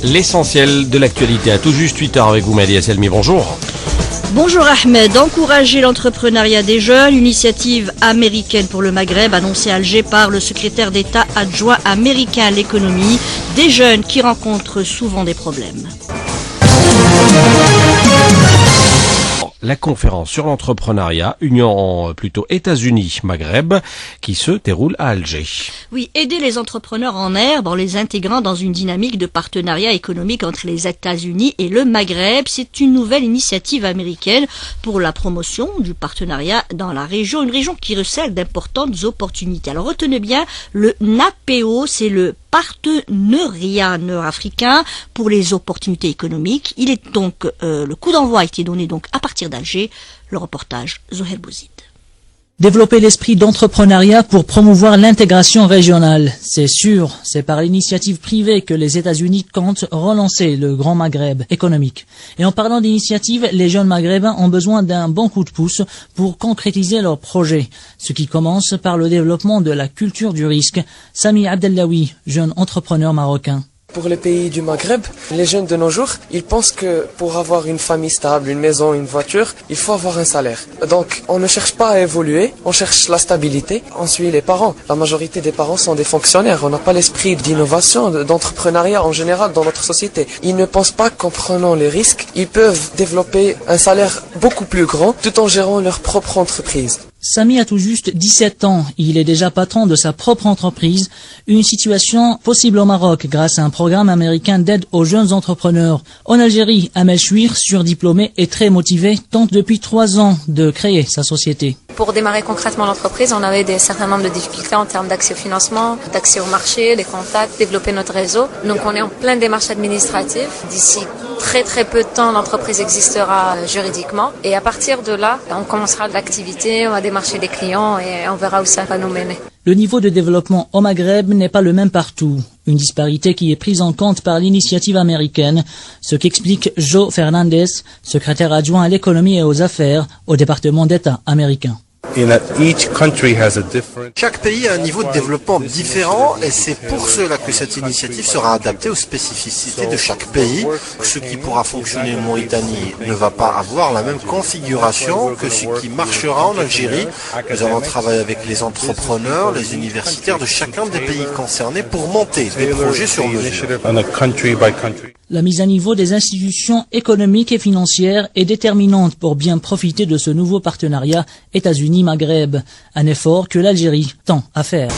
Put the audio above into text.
L'essentiel de l'actualité à tout juste 8h avec vous, Mehdi Selmi, bonjour. Bonjour Ahmed, encourager l'entrepreneuriat des jeunes, initiative américaine pour le Maghreb, annoncée à Alger par le secrétaire d'État adjoint américain à l'économie, des jeunes qui rencontrent souvent des problèmes. La conférence sur l'entrepreneuriat, Union plutôt États-Unis-Maghreb, qui se déroule à Alger. Oui, aider les entrepreneurs en herbe en les intégrant dans une dynamique de partenariat économique entre les États-Unis et le Maghreb, c'est une nouvelle initiative américaine pour la promotion du partenariat dans la région, une région qui recèle d'importantes opportunités. Alors retenez bien, le NAPO, c'est le partenariat nord-africain pour les opportunités économiques. Il est donc le coup d'envoi a été donné donc à partir d'Alger. Le reportage Zoher Bouzid. Développer l'esprit d'entrepreneuriat pour promouvoir l'intégration régionale. C'est sûr, c'est par l'initiative privée que les États-Unis comptent relancer le Grand Maghreb économique. Et en parlant d'initiative, les jeunes maghrébins ont besoin d'un bon coup de pouce pour concrétiser leurs projets. Ce qui commence par le développement de la culture du risque. Sami Abdellaoui, jeune entrepreneur marocain. Pour les pays du Maghreb, les jeunes de nos jours, ils pensent que pour avoir une famille stable, une maison, une voiture, il faut avoir un salaire. Donc, on ne cherche pas à évoluer, on cherche la stabilité, on suit les parents. La majorité des parents sont des fonctionnaires, on n'a pas l'esprit d'innovation, d'entrepreneuriat en général dans notre société. Ils ne pensent pas qu'en prenant les risques, ils peuvent développer un salaire beaucoup plus grand tout en gérant leur propre entreprise. Sami a tout juste 17 ans. Il est déjà patron de sa propre entreprise. Une situation possible au Maroc grâce à un programme américain d'aide aux jeunes entrepreneurs. En Algérie, Amel Chouir, surdiplômé et très motivé, tente depuis 3 ans de créer sa société. Pour démarrer concrètement l'entreprise, on avait un certain nombre de difficultés en termes d'accès au financement, d'accès au marché, des contacts, développer notre réseau. Donc on est en pleine démarche administrative. D'ici très peu de temps, l'entreprise existera juridiquement. Et à partir de là, on commencera l'activité, on va démarcher des clients et on verra où ça va nous mener. Le niveau de développement au Maghreb n'est pas le même partout. Une disparité qui est prise en compte par l'initiative américaine, ce qu'explique Joe Fernandez, secrétaire adjoint à l'économie et aux affaires au département d'État américain. Chaque pays a un niveau de développement différent et c'est pour cela que cette initiative sera adaptée aux spécificités de chaque pays. Ce qui pourra fonctionner en Mauritanie ne va pas avoir la même configuration que ce qui marchera en Algérie. Nous allons travailler avec les entrepreneurs, les universitaires de chacun des pays concernés pour monter des projets sur mesure. La mise à niveau des institutions économiques et financières est déterminante pour bien profiter de ce nouveau partenariat États-Unis-Maghreb, un effort que l'Algérie tend à faire.